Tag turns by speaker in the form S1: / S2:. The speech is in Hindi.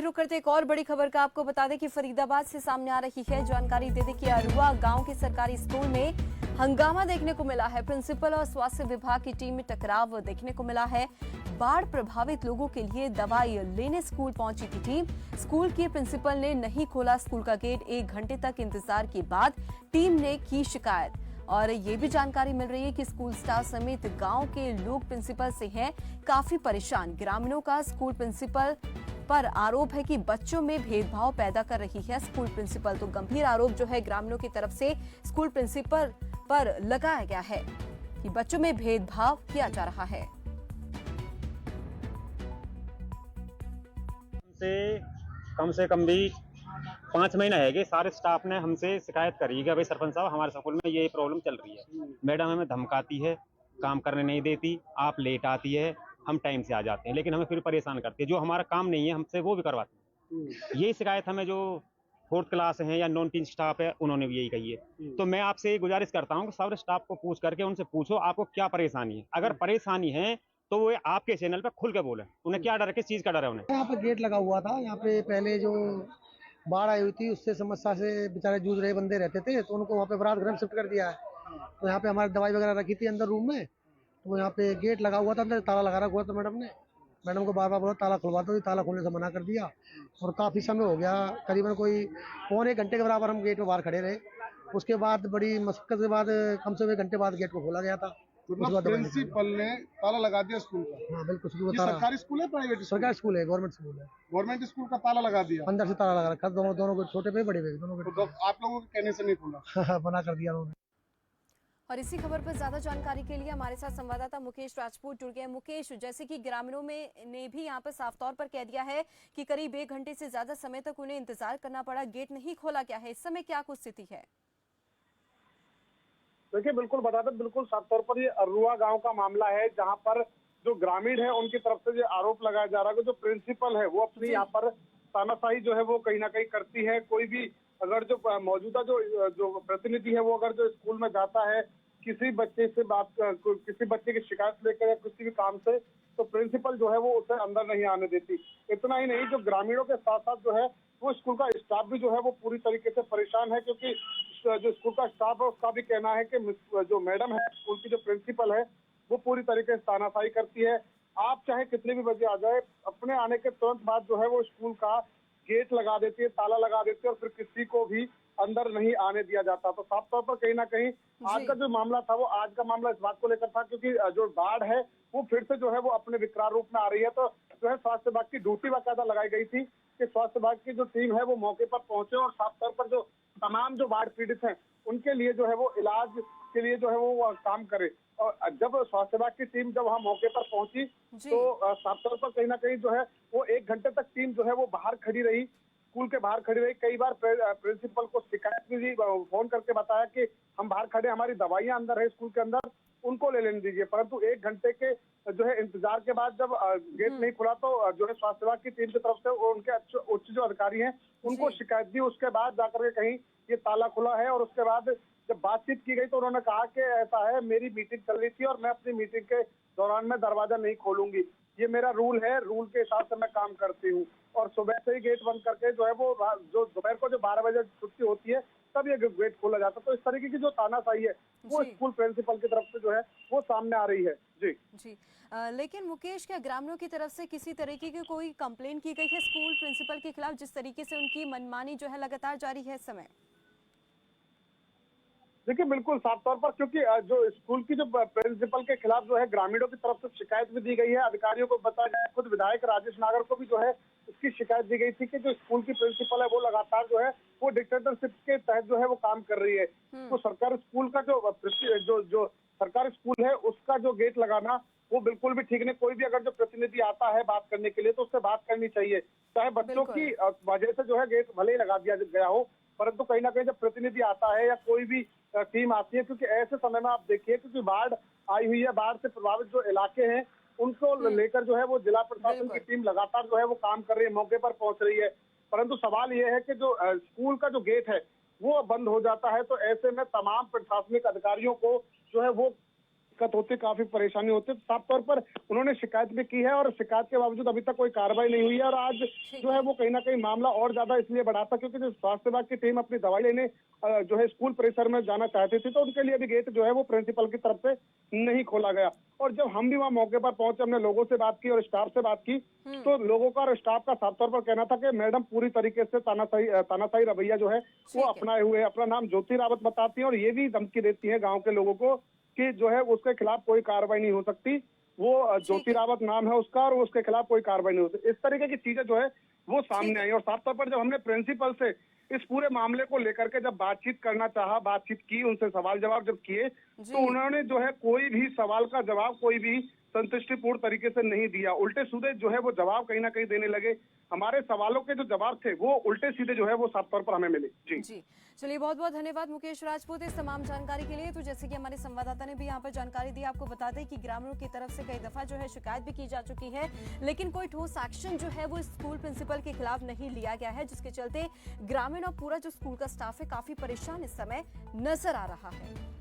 S1: फिर रुक करते एक और बड़ी खबर का आपको बता दें कि फरीदाबाद से सामने आ रही है। जानकारी दे दें कि अरुआ गांव के सरकारी स्कूल में हंगामा देखने को मिला है। प्रिंसिपल और स्वास्थ्य विभाग की टीम में टकराव देखने को मिला है। बाढ़ प्रभावित लोगों के लिए दवाई लेने स्कूल पहुंची थी टीम। स्कूल के प्रिंसिपल ने नहीं खोला स्कूल का गेट। 1 घंटे तक इंतजार के बाद टीम ने की शिकायत। और ये भी जानकारी मिल रही है कि स्कूल स्टाफ समेत गांव के लोग प्रिंसिपल से हैं काफी परेशान। ग्रामीणों का स्कूल प्रिंसिपल पर आरोप है कि बच्चों में भेदभाव पैदा कर रही है स्कूल प्रिंसिपल। तो गंभीर आरोप जो है ग्रामीणों की तरफ से स्कूल प्रिंसिपल पर लगाया गया है कि बच्चों में भेदभाव किया जा रहा है।
S2: कम से कम भी 5 महीना है कि सारे स्टाफ ने हमसे शिकायत करी है कि भाई सरपंच साहब हमारे स्कूल में ये प्रॉब्लम चल रही है। मैडम हमें धमकाती है, काम करने नहीं देती, आप लेट आती है, हम टाइम से आ जाते हैं, लेकिन हमें फिर परेशान करती है। जो हमारा काम नहीं है हमसे वो भी करवाते हैं। यही शिकायत हमें जो 4th क्लास है या नॉन टीचिंग स्टाफ है उन्होंने भी यही कही है। तो मैं आपसे गुजारिश करता हूँ कि सारे स्टाफ को पूछ करके उनसे पूछो आपको क्या परेशानी है। अगर परेशानी है तो वो आपके चैनल पे खुल के बोले। उन्हें क्या डर है, किस चीज का डर है उन्हें?
S3: यहाँ पे गेट लगा हुआ था। यहाँ पे पहले जो बाढ़ आई हुई थी उससे समस्या से बेचारे जूझ रहे बंदे रहते थे, तो उनको वहाँ पे बरात घर शिफ्ट कर दिया है। तो यहाँ पे हमारी दवाई वगैरह रखी थी अंदर रूम में, तो यहाँ पे गेट लगा हुआ था, अंदर ताला लगा रखा हुआ था। मैडम को बार बार बोला ताला खुलवा दो, ताला खोलने से मना कर दिया। और काफी समय हो गया, करीबन कोई 1 घंटे के बराबर हम गेट में बाहर खड़े रहे। उसके बाद बड़ी मशक्कत के बाद कम से कम 1 घंटे बाद गेट को खोला गया था।
S4: प्रिंसिपल ने ताला लगा दिया स्कूल का?
S3: हाँ बिल्कुल।
S4: ये सरकारी स्कूल है प्राइवेट?
S3: सरकारी स्कूल है, गवर्नमेंट स्कूल है।
S4: गवर्नमेंट स्कूल का ताला लगा दिया?
S3: अंदर से ताला लगा रखा, दोनों को, छोटे पे बड़े पे दोनों
S4: तो आप लोगों के कहने से नहीं खुला?
S3: मना कर दिया उन्होंने।
S1: और इसी खबर पर ज्यादा जानकारी के लिए हमारे साथ संवाददाता मुकेश राजपूत जुड़ गए। मुकेश, जैसे कि ग्रामीणों में ने भी यहाँ पर साफ तौर पर कह दिया है कि करीब 1 घंटे से ज्यादा समय तक उन्हें इंतजार करना पड़ा, गेट नहीं खोला गया है। इस समय क्या कुछ स्थिति है?
S5: देखिए, बिल्कुल बता दें, बिल्कुल साफ तौर पर ये अरुआ गांव का मामला है, जहां पर जो ग्रामीण है उनकी तरफ से जो आरोप लगाया जा रहा है कि जो प्रिंसिपल है वो अपनी यहाँ पर तानाशाही जो है वो कहीं ना कहीं करती है। कोई भी अगर जो मौजूदा जो प्रतिनिधि है वो अगर जो स्कूल में जाता है किसी बच्चे से किसी बच्चे की शिकायत लेकर या किसी भी काम से, तो प्रिंसिपल जो है वो उसे अंदर नहीं आने देती। इतना ही नहीं, जो ग्रामीणों के साथ साथ जो है वो स्कूल का स्टाफ भी जो है वो पूरी तरीके से परेशान है, क्योंकि जो स्कूल का स्टाफ है उसका भी कहना है कि जो मैडम है स्कूल की, जो प्रिंसिपल है, वो पूरी तरीके से तानाशाही करती है। आप चाहे कितने भी बजे आ जाए, अपने आने के तुरंत बाद जो है वो स्कूल का गेट लगा देती है, ताला लगा देती है और फिर किसी को भी अंदर नहीं आने दिया जाता। तो साफ तौर पर कहीं ना कहीं आज का जो मामला था वो आज का मामला इस बात को लेकर था, क्योंकि जो बाढ़ है वो फिर से जो है वो अपने विकराल रूप में आ रही है। तो जो है स्वास्थ्य विभाग की ड्यूटी बाकायदा लगाई गई थी कि स्वास्थ्य विभाग की जो टीम है वो मौके पर पहुंचे और साफ तौर पर जो तमाम जो बाढ़ पीड़ित हैं उनके लिए जो है वो इलाज के लिए जो है वो काम करे। और जब स्वास्थ्य विभाग की टीम जब वहाँ मौके पर पहुंची तो साफ तौर पर कहीं ना कहीं जो है वो 1 घंटे तक टीम जो है वो बाहर खड़ी रही, स्कूल के बाहर खड़ी रही। कई बार प्रिंसिपल को शिकायत भी फोन करके बताया कि हम बाहर खड़े, हमारी दवाइयां अंदर है स्कूल के अंदर, उनको ले लेने दीजिए। परंतु 1 घंटे के जो है इंतजार के बाद जब गेट नहीं खुला तो जो है स्वास्थ्य विभाग की टीम की तरफ से उनके उच्च जो अधिकारी हैं उनको शिकायत दी। उसके बाद जाकर के कहीं ये ताला खुला है और उसके बाद जब बातचीत की गई तो उन्होंने कहा कि ऐसा है, मेरी मीटिंग चल रही थी और मैं अपनी मीटिंग के दौरान में दरवाजा नहीं खोलूंगी, ये मेरा रूल है, रूल के हिसाब से मैं काम करती हूँ। और सुबह से ही गेट बंद करके जो है वो जो दोपहर को जो 12 बजे छुट्टी होती है तब ये गेट खोला जाता है। तो इस तरीके की जो तानाशाही है वो स्कूल प्रिंसिपल की तरफ से जो है वो सामने आ रही है। जी
S1: लेकिन मुकेश, क्या ग्रामीणों की तरफ से किसी तरीके की कोई कंप्लेन की गई है स्कूल प्रिंसिपल के खिलाफ, जिस तरीके से उनकी मनमानी जो है लगातार जारी है इस समय?
S5: देखिए, बिल्कुल साफ तौर पर, क्योंकि जो स्कूल की जो प्रिंसिपल के खिलाफ जो है ग्रामीणों की तरफ से शिकायत भी दी गई है। अधिकारियों को बताया गया, खुद विधायक राजेश नागर को भी जो है इसकी शिकायत दी गई थी कि जो स्कूल की प्रिंसिपल है वो लगातार जो है वो डिक्टेटरशिप के तहत जो है वो काम कर रही है। तो सरकारी स्कूल का जो सरकारी स्कूल है उसका जो गेट लगाना वो बिल्कुल भी ठीक नहीं। कोई भी अगर जो प्रतिनिधि आता है बात करने के लिए तो उससे बात करनी चाहिए, चाहे बच्चों की वजह से जो है गेट भले ही लगा दिया गया हो, परंतु कहीं ना कहीं जब प्रतिनिधि आता है या कोई भी टीम आती है, क्योंकि ऐसे समय में आप देखिए क्योंकि बाढ़ आई हुई है, बाढ़ से प्रभावित जो इलाके हैं उनको लेकर जो है वो जिला प्रशासन की टीम लगातार जो है वो काम कर रही है, मौके पर पहुंच रही है। परंतु सवाल ये है कि जो स्कूल का जो गेट है वो बंद हो जाता है, तो ऐसे में तमाम प्रशासनिक अधिकारियों को जो है वो दिक्कत होती, काफी परेशानी होती। साफ तौर पर उन्होंने शिकायत भी की है और शिकायत के बावजूद अभी तक कोई कार्रवाई नहीं हुई है। और आज जो है वो कहीं ना कहीं मामला और ज्यादा इसलिए बढ़ा था क्योंकि जो स्वास्थ्य विभाग की टीम अपनी दवाई लेने जो है स्कूल परिसर में जाना चाहती थी, तो उनके लिए भी गेट जो है वो प्रिंसिपल की तरफ से नहीं खोला गया। और जब हम भी वहाँ मौके पर पहुंचे, हमने लोगों से बात की और स्टाफ से बात की, तो लोगों का और स्टाफ का साफ तौर पर कहना था कि मैडम पूरी तरीके से तानाशाही रवैया जो है वो अपनाए हुए, अपना नाम ज्योति रावत बताती हैं और ये भी धमकी देती है गाँव के लोगों को कि जो है उसके खिलाफ कोई कार्रवाई नहीं हो सकती। वो ज्योति रावत नाम है उसका और उसके खिलाफ कोई कार्रवाई नहीं होती। इस तरीके की चीजें जो है वो सामने आई। और साफ तौर पर जब हमने प्रिंसिपल से इस पूरे मामले को लेकर के जब बातचीत करना चाहा, बातचीत की, उनसे सवाल जवाब जब किए, तो उन्होंने जो है कोई भी सवाल का जवाब कोई भी संतुष्टिपूर्ण तरीके से नहीं दिया। उल्टे सीधे जो है वो जवाब कहीं ना कहीं देने लगे। हमारे सवालों के जो जवाब थे वो उल्टे सीधे जो है वो साफ तौर पर हमें मिले। जी
S1: चलिए, बहुत बहुत धन्यवाद मुकेश राजपूत इस तमाम जानकारी के लिए। तो जैसे कि हमारे संवाददाता ने भी यहाँ पर जानकारी दी, आपको बता दें कि ग्रामीणों की तरफ से कई दफा जो है शिकायत भी की जा चुकी है, लेकिन कोई ठोस एक्शन जो है वो स्कूल प्रिंसिपल के खिलाफ नहीं लिया गया है, जिसके चलते ग्रामीण और पूरा जो स्कूल का स्टाफ है काफी परेशान इस समय नजर आ रहा है।